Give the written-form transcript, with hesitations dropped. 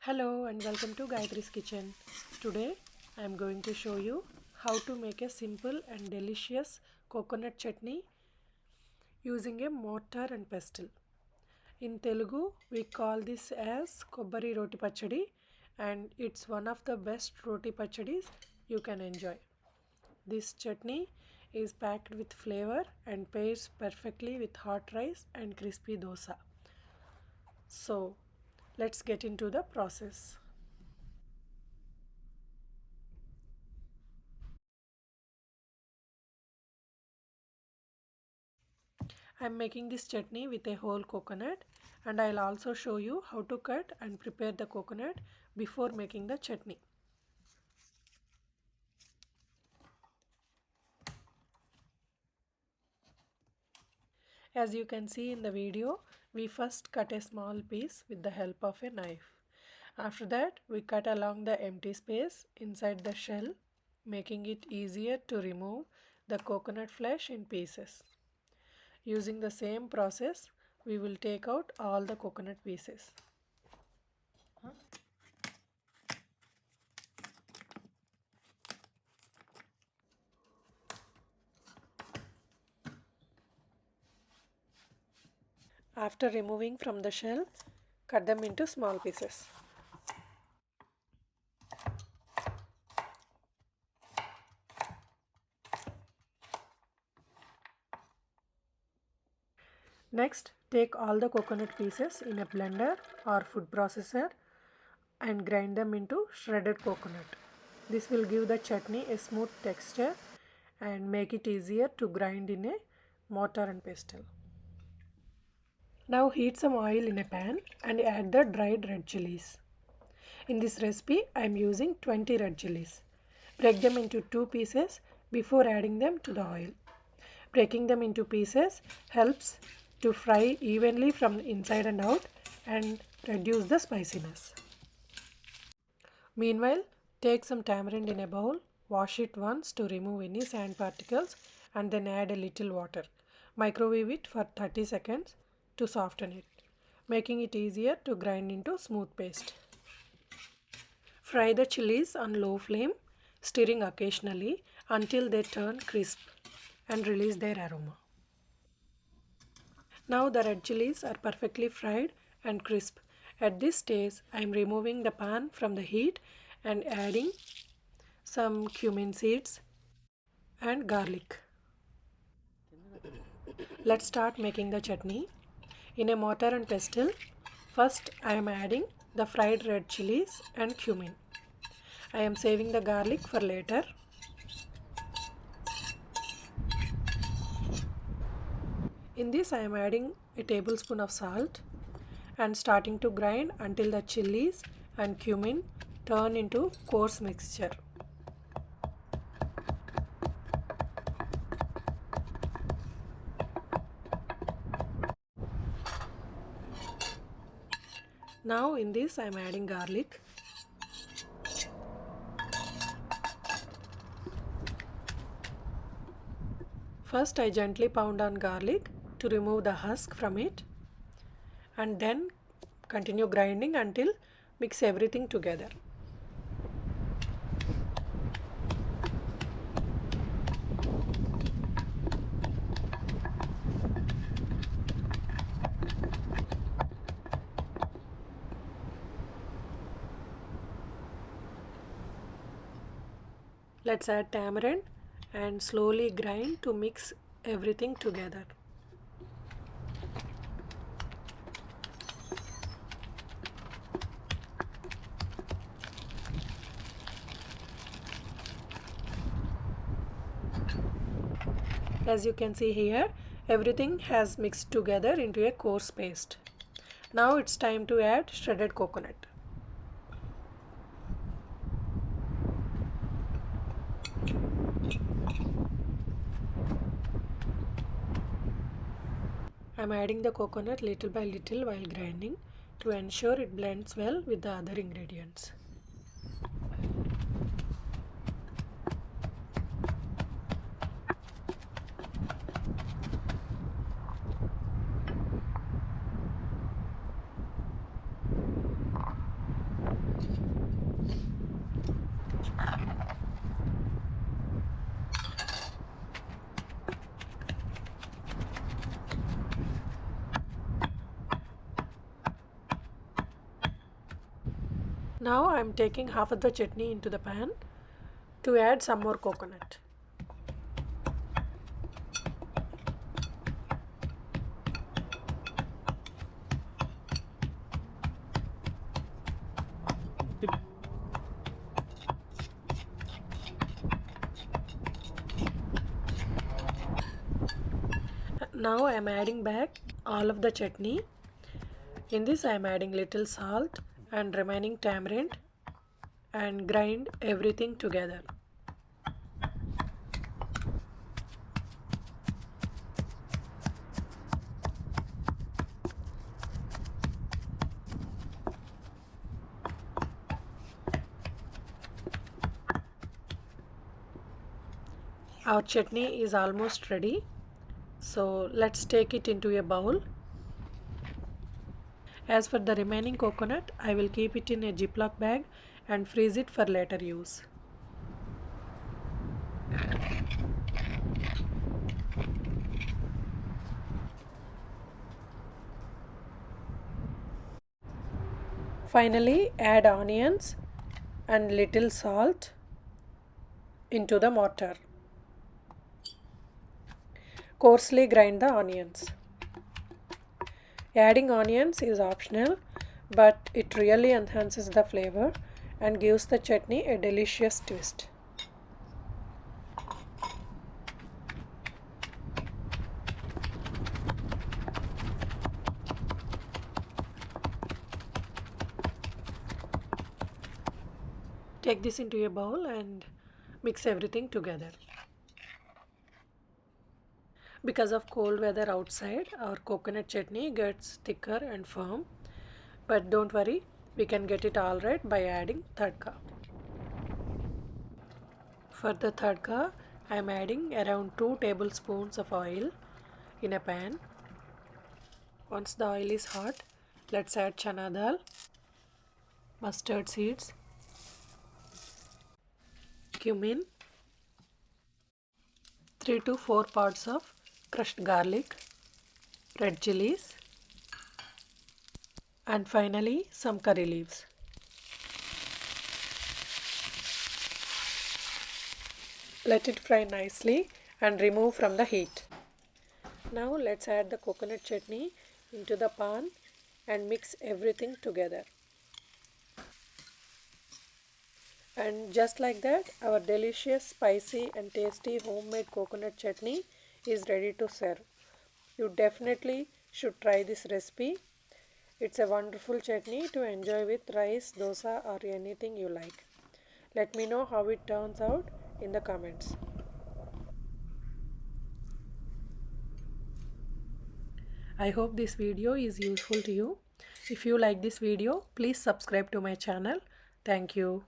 Hello and welcome to Gayatri's Kitchen. Today I am going to show you how to make a simple and delicious coconut chutney using a mortar and pestle. In Telugu we call this as kobbari roti pachadi and it's one of the best roti pachadis you can enjoy. This chutney is packed with flavor and pairs perfectly with hot rice and crispy dosa. So let's get into the process. I am making this chutney with a whole coconut, and I'll also show you how to cut and prepare the coconut before making the chutney. As you can see in the video, we first cut a small piece with the help of a knife. After that, we cut along the empty space inside the shell, making it easier to remove the coconut flesh in pieces. Using the same process, we will take out all the coconut pieces. After removing from the shell, cut them into small pieces. Next, take all the coconut pieces in a blender or food processor and grind them into shredded coconut. This will give the chutney a smooth texture and make it easier to grind in a mortar and pestle. Now heat some oil in a pan and add the dried red chilies. In this recipe, I am using 20 red chilies. Break them into 2 pieces before adding them to the oil. Breaking them into pieces helps to fry evenly from inside and out and reduce the spiciness. Meanwhile, take some tamarind in a bowl, wash it once to remove any sand particles and then add a little water. Microwave it for 30 seconds to soften it, making it easier to grind into smooth paste. Fry the chilies on low flame, stirring occasionally until they turn crisp and release their aroma. Now the red chilies are perfectly fried and crisp. At this stage, I am removing the pan from the heat and adding some cumin seeds and garlic. Let's start making the chutney. In a mortar and pestle, first I am adding the fried red chilies and cumin. I am saving the garlic for later. In this I am adding a tablespoon of salt and starting to grind until the chilies and cumin turn into coarse mixture. Now in this I am adding garlic. First I gently pound on garlic to remove the husk from it and then continue grinding until mix everything together. Let's add tamarind and slowly grind to mix everything together. As you can see here, everything has mixed together into a coarse paste. Now it's time to add shredded coconut. I am adding the coconut little by little while grinding to ensure it blends well with the other ingredients. Now I am taking half of the chutney into the pan to add some more coconut. Now I am adding back all of the chutney. In this I am adding little salt and remaining tamarind and grind everything together. Our chutney is almost ready. So let's take it into a bowl. As for the remaining coconut, I will keep it in a ziplock bag and freeze it for later use. Finally, add onions and little salt into the mortar. Coarsely grind the onions. Adding onions is optional, but it really enhances the flavor and gives the chutney a delicious twist. Take this into a bowl and mix everything together. Because of cold weather outside, our coconut chutney gets thicker and firm. But don't worry, we can get it all right by adding tadka. For the tadka, I am adding around 2 tablespoons of oil in a pan. Once the oil is hot, let's add chana dal, mustard seeds, cumin, 3 to 4 parts of crushed garlic, red chilies, and finally some curry leaves. Let it fry nicely and remove from the heat. Now let's add the coconut chutney into the pan and mix everything together. And just like that, our delicious, spicy and tasty homemade coconut chutney is ready to serve. You definitely should try this recipe. It's a wonderful chutney to enjoy with rice, dosa or anything you like. Let me know how it turns out in the comments. I hope this video is useful to you. If you like this video, please subscribe to my channel. Thank you.